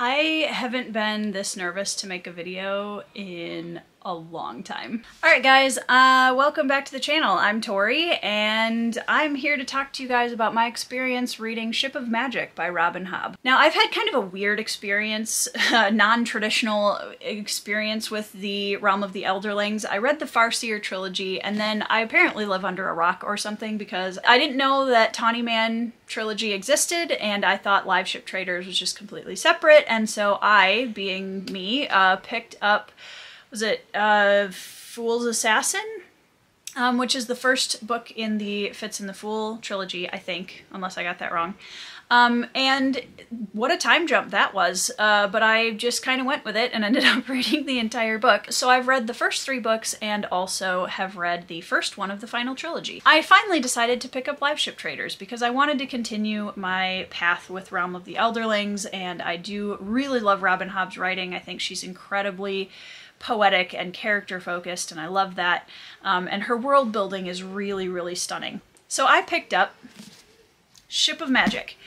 I haven't been this nervous to make a video in a long time. Alright guys, welcome back to the channel. I'm Tori, and I'm here to talk to you guys about my experience reading Ship of Magic by Robin Hobb. Now, I've had kind of a weird experience, non-traditional experience with the Realm of the Elderlings. I read the Farseer trilogy, and then I apparently live under a rock or something because I didn't know that Tawny Man trilogy existed, and I thought Live Ship Traders was just completely separate, and so I, being me, picked up, was it Fool's Assassin? Which is the first book in the Fitz and the Fool trilogy, I think, unless I got that wrong. And what a time jump that was, but I just kind of went with it and ended up reading the entire book. So I've read the first 3 books and also have read the first one of the final trilogy. I finally decided to pick up Live Ship Traders because I wanted to continue my path with Realm of the Elderlings, and I do really love Robin Hobb's writing. I think she's incredibly poetic and character focused, and I love that. And her world building is really, really stunning. So I picked up Ship of Magic.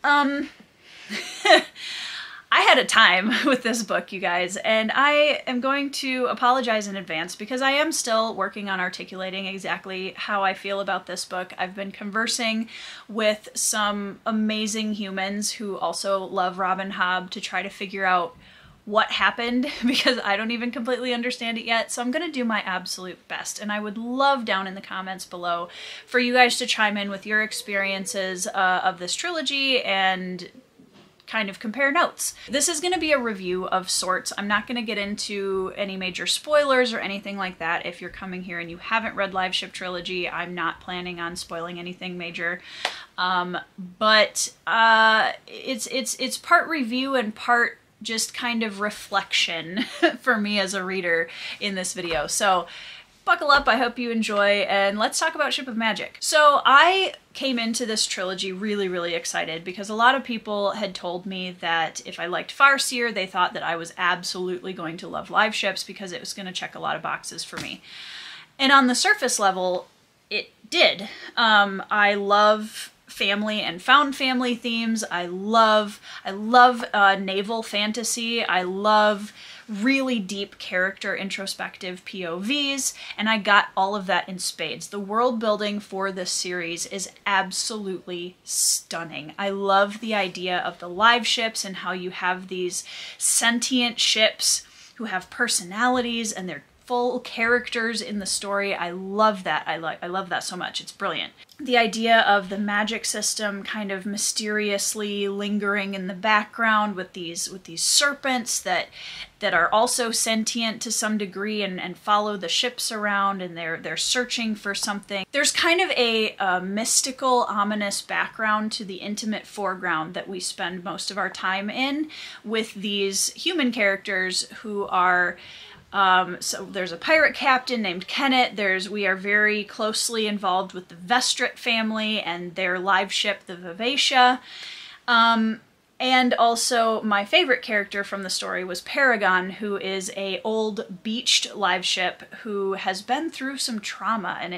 I had a time with this book, you guys, and I am going to apologize in advance because I am still working on articulating exactly how I feel about this book. I've been conversing with some amazing humans who also love Robin Hobb to try to figure out what happened, because I don't even completely understand it yet. So I'm gonna do my absolute best, and I would love down in the comments below for you guys to chime in with your experiences of this trilogy and kind of compare notes. This is going to be a review of sorts. I'm not going to get into any major spoilers or anything like that. If you're coming here and you haven't read Live Ship Trilogy, I'm not planning on spoiling anything major. But it's part review and part just kind of reflection for me as a reader in this video. So buckle up, I hope you enjoy, and let's talk about Ship of Magic. So I came into this trilogy really, really excited because a lot of people had told me that if I liked Farseer, they thought that I was absolutely going to love Live Ships because it was going to check a lot of boxes for me. And on the surface level, it did. I love family and found family themes. I love naval fantasy. I love really deep character introspective POVs, and I got all of that in spades. The world building for this series is absolutely stunning. I love the idea of the live ships and how you have these sentient ships who have personalities and they're full characters in the story. I love that. I love that so much. It's brilliant. The idea of the magic system kind of mysteriously lingering in the background with these serpents that are also sentient to some degree and follow the ships around, and they're searching for something. There's kind of a mystical, ominous background to the intimate foreground that we spend most of our time in with these human characters who are so there's a pirate captain named Kenneth. We are very closely involved with the Vestrit family and their live ship, the Vivacia. And also my favorite character from the story was Paragon, who is a old beached live ship who has been through some trauma, and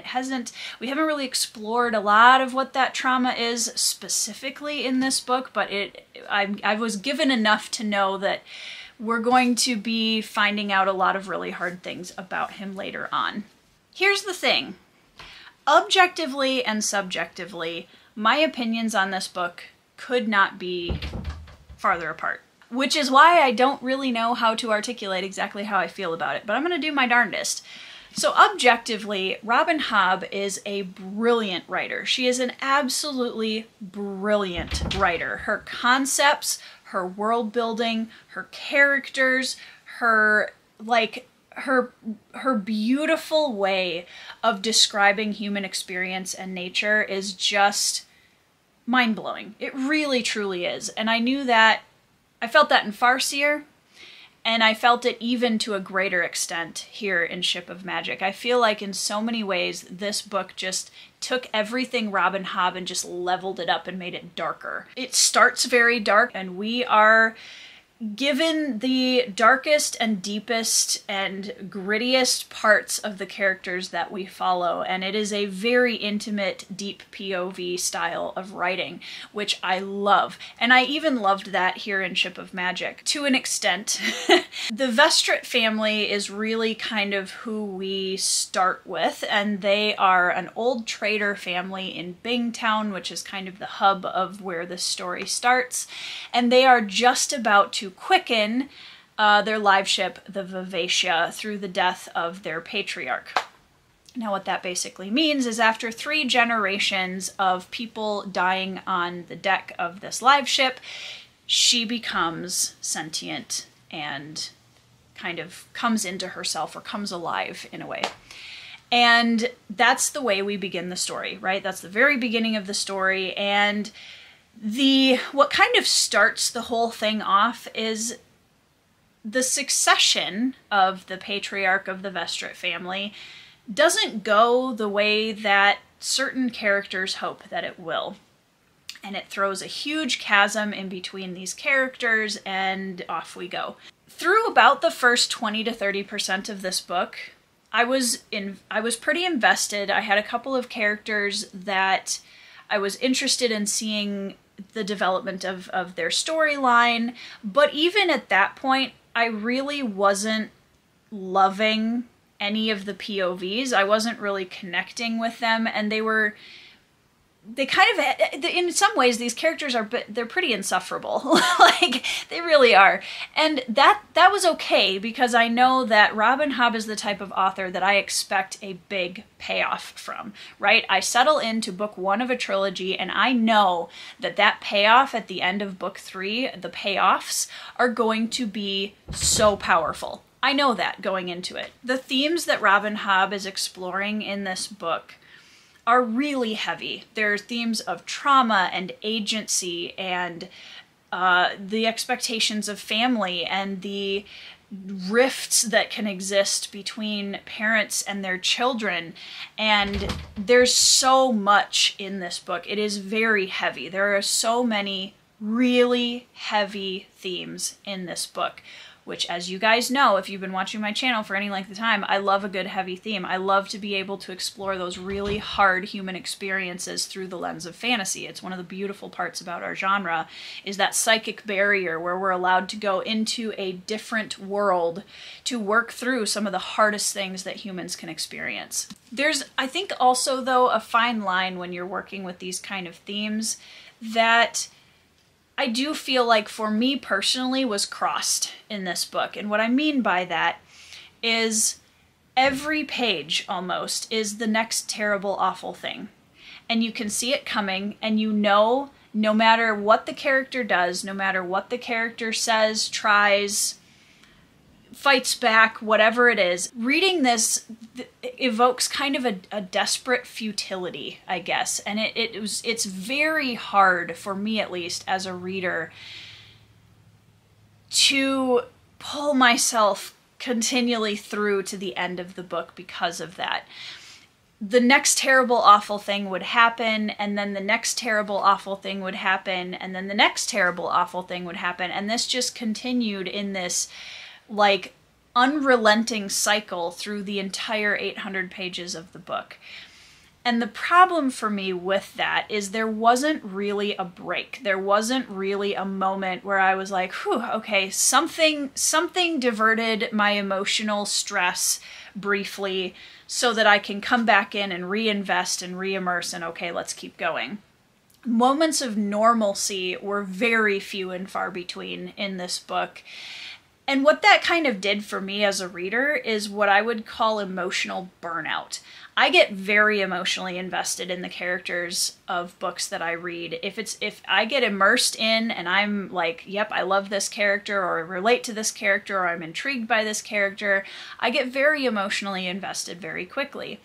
we haven't really explored a lot of what that trauma is specifically in this book, but I was given enough to know that we're going to be finding out a lot of really hard things about him later on. Here's the thing. Objectively and subjectively, my opinions on this book could not be farther apart, which is why I don't really know how to articulate exactly how I feel about it, but I'm going to do my darndest. So objectively, Robin Hobb is a brilliant writer. She is an absolutely brilliant writer. Her concepts, her world building, her characters, her beautiful way of describing human experience and nature is just mind-blowing. It really truly is. And I felt that in Farseer, and I felt it even to a greater extent here in Ship of Magic. I feel like in so many ways this book just took everything Robin Hobb and just leveled it up and made it darker. It starts very dark, and we are given the darkest and deepest and grittiest parts of the characters that we follow, and it is a very intimate, deep POV style of writing, which I love. And I even loved that here in Ship of Magic, to an extent. The Vestrit family is really kind of who we start with, and they are an old trader family in Bingtown, which is kind of the hub of where this story starts, and they are just about to quicken their live ship, the Vivacia, through the death of their patriarch. Now what that basically means is after 3 generations of people dying on the deck of this live ship, she becomes sentient and kind of comes into herself, or comes alive in a way. And that's the way we begin the story, right? That's the very beginning of the story, and what kind of starts the whole thing off is the succession of the patriarch of the Vestrit family doesn't go the way that certain characters hope that it will. And it throws a huge chasm in between these characters, and off we go. Through about the first 20 to 30% of this book, I was pretty invested. I had a couple of characters that I was interested in seeing the development of their storyline, but even at that point, I really wasn't loving any of the POVs. I wasn't really connecting with them, and they kind of, in some ways, these characters they're pretty insufferable. Like, they really are. And that was okay, because I know that Robin Hobb is the type of author that I expect a big payoff from, right? I settle into book 1 of a trilogy, and I know that payoff at the end of book 3, the payoffs, are going to be so powerful. I know that going into it. The themes that Robin Hobb is exploring in this book are really heavy. There are themes of trauma and agency, and the expectations of family, and the rifts that can exist between parents and their children. And there's so much in this book. It is very heavy. There are so many really heavy themes in this book, which, as you guys know, if you've been watching my channel for any length of time, I love a good heavy theme. I love to be able to explore those really hard human experiences through the lens of fantasy. It's one of the beautiful parts about our genre, is that psychic barrier where we're allowed to go into a different world to work through some of the hardest things that humans can experience. There's, I think, also, though, a fine line when you're working with these kind of themes that I do feel like, for me personally, was crossed in this book. And what I mean by that is every page, almost, is the next terrible, awful thing. And you can see it coming, and you know, no matter what the character does, no matter what the character says, tries, fights back, whatever it is, reading this evokes kind of a desperate futility, I guess. And it's very hard, for me at least, as a reader, to pull myself continually through to the end of the book because of that. The next terrible, awful thing would happen, and then the next terrible, awful thing would happen, and then the next terrible, awful thing would happen, and this just continued in this, like, unrelenting cycle through the entire 800 pages of the book. And the problem for me with that is there wasn't really a break. There wasn't really a moment where I was like, whew, okay, something diverted my emotional stress briefly so that I can come back in and reinvest and re-immerse and, okay, let's keep going. Moments of normalcy were very few and far between in this book. And what that kind of did for me as a reader is what I would call emotional burnout. I get very emotionally invested in the characters of books that I read. If I get immersed in and I'm like, yep, I love this character, or I relate to this character, or I'm intrigued by this character, I get very emotionally invested very quickly.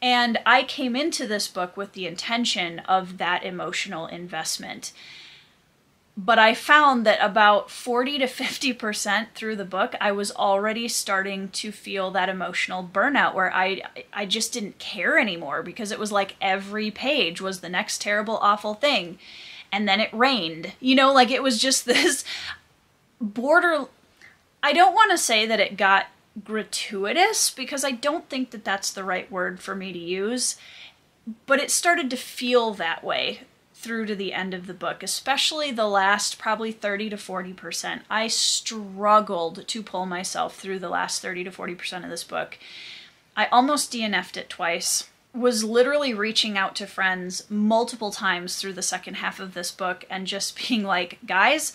And I came into this book with the intention of that emotional investment. But I found that about 40 to 50% through the book, I was already starting to feel that emotional burnout where I just didn't care anymore, because it was like every page was the next terrible, awful thing. And then it rained. You know, like, it was just this I don't want to say that it got gratuitous, because I don't think that that's the right word for me to use, but it started to feel that way through to the end of the book, especially the last probably 30 to 40%. I struggled to pull myself through the last 30 to 40% of this book. I almost DNF'd it twice. Was literally reaching out to friends multiple times through the second half of this book and just being like, guys,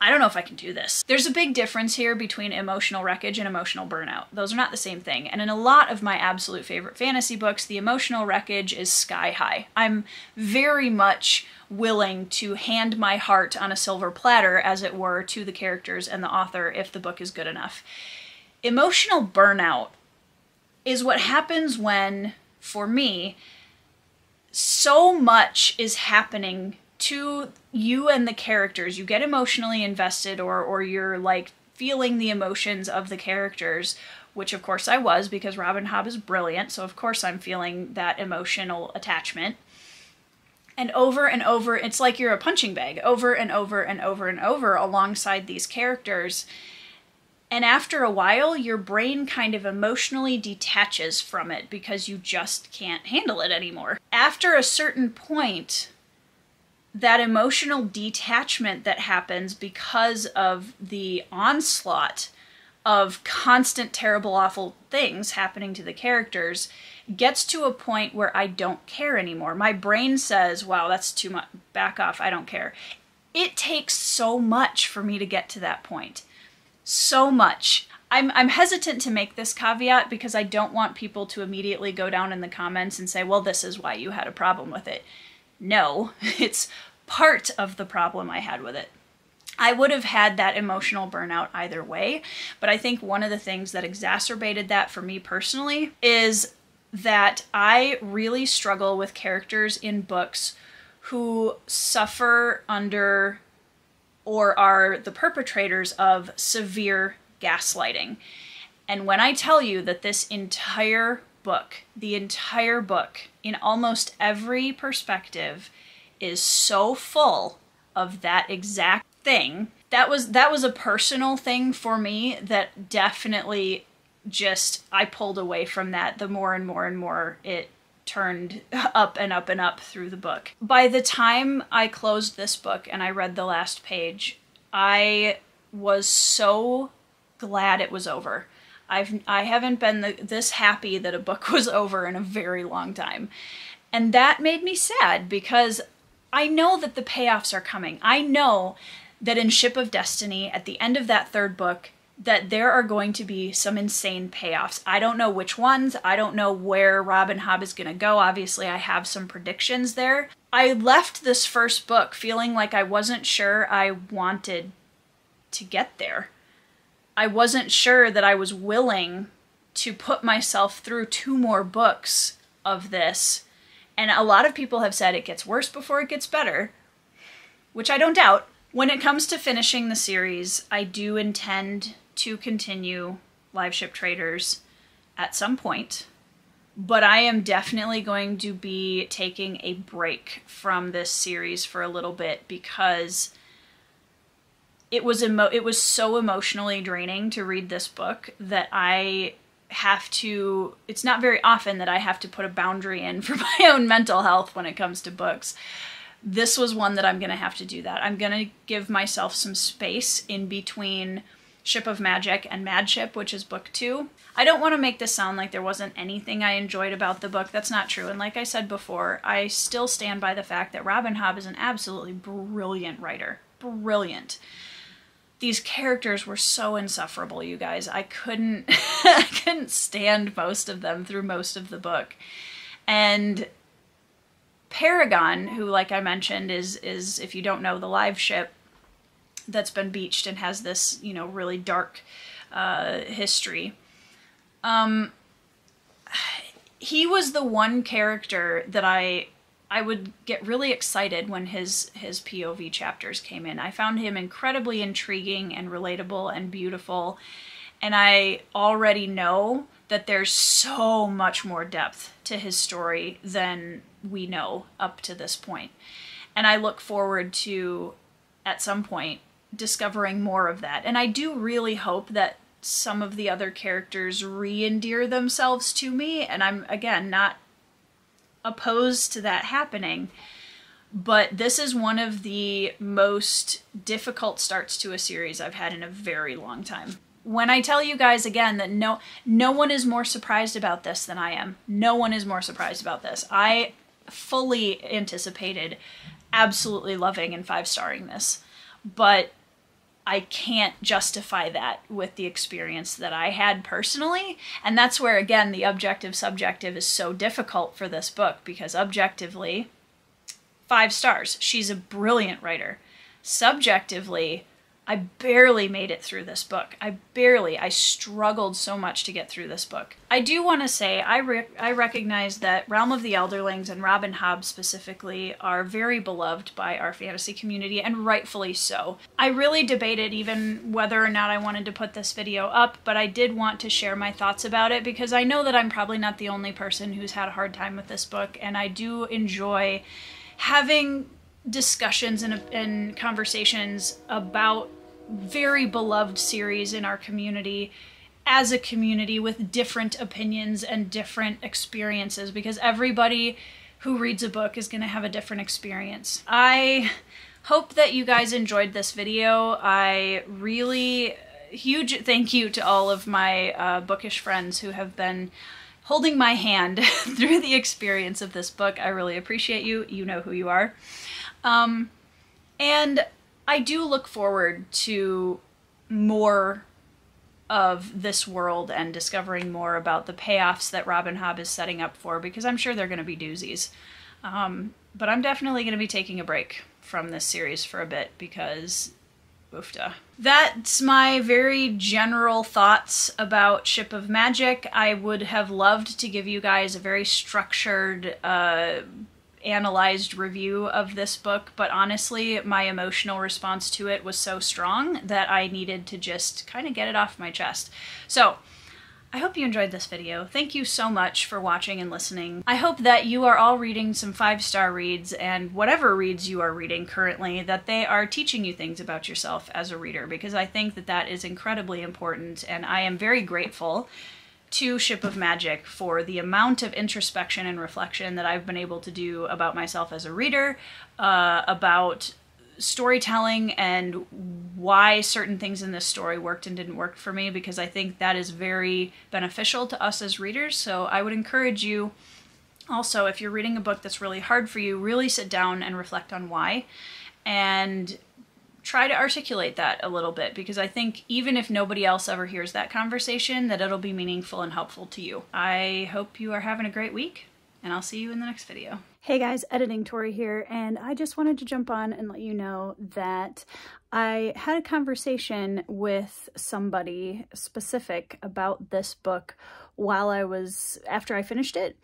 I don't know if I can do this. There's a big difference here between emotional wreckage and emotional burnout. Those are not the same thing. And in a lot of my absolute favorite fantasy books, the emotional wreckage is sky high. I'm very much willing to hand my heart on a silver platter, as it were, to the characters and the author if the book is good enough. Emotional burnout is what happens when, for me, so much is happening to you and the characters. You get emotionally invested, or you're like feeling the emotions of the characters, which of course I was, because Robin Hobb is brilliant, so of course I'm feeling that emotional attachment. And over, it's like you're a punching bag, over and over and over and over alongside these characters. And after a while, your brain kind of emotionally detaches from it because you just can't handle it anymore. After a certain point, that emotional detachment that happens because of the onslaught of constant, terrible, awful things happening to the characters gets to a point where I don't care anymore. My brain says, wow, that's too much, back off, I don't care. It takes so much for me to get to that point. So much. I'm hesitant to make this caveat because I don't want people to immediately go down in the comments and say, well, this is why you had a problem with it. No, it's part of the problem I had with it. I would have had that emotional burnout either way, but I think one of the things that exacerbated that for me personally is that I really struggle with characters in books who suffer under or are the perpetrators of severe gaslighting. And when I tell you that this entire book, the entire book, in almost every perspective, is so full of that exact thing, that was a personal thing for me that definitely just, I pulled away from that the more and more and more it turned up and up and up through the book. By the time I closed this book and I read the last page, I was so glad it was over. I haven't been this happy that a book was over in a very long time. And that made me sad because I know that the payoffs are coming. I know that in Ship of Destiny, at the end of that third book, that there are going to be some insane payoffs. I don't know which ones. I don't know where Robin Hobb is going to go. Obviously, I have some predictions there. I left this first book feeling like I wasn't sure I wanted to get there. I wasn't sure that I was willing to put myself through 2 more books of this. And a lot of people have said it gets worse before it gets better, which I don't doubt. When it comes to finishing the series, I do intend to continue Live Ship Traders at some point, but I am definitely going to be taking a break from this series for a little bit because it was so emotionally draining to read this book that I have to, it's not very often that I have to put a boundary in for my own mental health when it comes to books. This was one that I'm going to have to do that. I'm going to give myself some space in between Ship of Magic and Mad Ship, which is book 2. I don't want to make this sound like there wasn't anything I enjoyed about the book. That's not true. And like I said before, I still stand by the fact that Robin Hobb is an absolutely brilliant writer. Brilliant. These characters were so insufferable, you guys. I couldn't stand most of them through most of the book. And Paragon, who, like I mentioned, is if you don't know, the live ship that's been beached and has this, you know, really dark history. He was the one character that I would get really excited when his POV chapters came in. I found him incredibly intriguing and relatable and beautiful, and I already know that there's so much more depth to his story than we know up to this point. And I look forward to, at some point, discovering more of that. And I do really hope that some of the other characters re-endear themselves to me, and I'm, again, not opposed to that happening. But this is one of the most difficult starts to a series I've had in a very long time. When I tell you guys again that no one is more surprised about this than I am. No one is more surprised about this. I fully anticipated absolutely loving and 5-starring this. But I can't justify that with the experience that I had personally. And that's where, again, the objective-subjective is so difficult for this book, because objectively, 5 stars. She's a brilliant writer. Subjectively, I barely made it through this book. I struggled so much to get through this book. I do want to say I recognize that Realm of the Elderlings and Robin Hobb specifically are very beloved by our fantasy community, and rightfully so. I really debated even whether or not I wanted to put this video up, but I did want to share my thoughts about it because I know that I'm probably not the only person who's had a hard time with this book, and I do enjoy having discussions and conversations about very beloved series in our community as a community with different opinions and different experiences, because everybody who reads a book is going to have a different experience. I hope that you guys enjoyed this video. Huge thank you to all of my bookish friends who have been holding my hand through the experience of this book. I really appreciate you. You know who you are. And I do look forward to more of this world and discovering more about the payoffs that Robin Hobb is setting up for, because I'm sure they're going to be doozies. But I'm definitely going to be taking a break from this series for a bit because oofta. That's my very general thoughts about Ship of Magic. I would have loved to give you guys a very structured, analyzed review of this book, but honestly, my emotional response to it was so strong that I needed to just kind of get it off my chest. So, I hope you enjoyed this video. Thank you so much for watching and listening. I hope that you are all reading some 5-star reads, and whatever reads you are reading currently, that they are teaching you things about yourself as a reader, because I think that that is incredibly important, and I am very grateful to Ship of Magic for the amount of introspection and reflection that I've been able to do about myself as a reader, about storytelling and why certain things in this story worked and didn't work for me, because I think that is very beneficial to us as readers. So I would encourage you also, if you're reading a book that's really hard for you, really sit down and reflect on why, and try to articulate that a little bit, because I think even if nobody else ever hears that conversation, that it'll be meaningful and helpful to you. I hope you are having a great week, and I'll see you in the next video. Hey guys, Editing Tori here, and I just wanted to jump on and let you know that I had a conversation with somebody specific about this book after I finished it,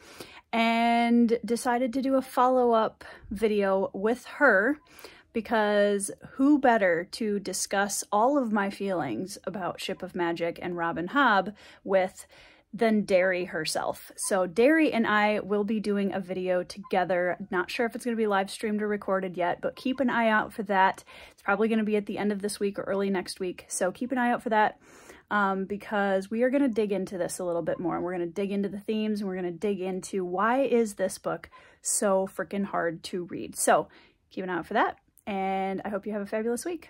and decided to do a follow-up video with her, because who better to discuss all of my feelings about Ship of Magic and Robin Hobb with than DERRI herself. So DERRI and I will be doing a video together. Not sure if it's going to be live streamed or recorded yet, but keep an eye out for that. It's probably going to be at the end of this week or early next week. So keep an eye out for that, because we are going to dig into this a little bit more. We're going to dig into the themes, and we're going to dig into why is this book so freaking hard to read. So keep an eye out for that. And I hope you have a fabulous week.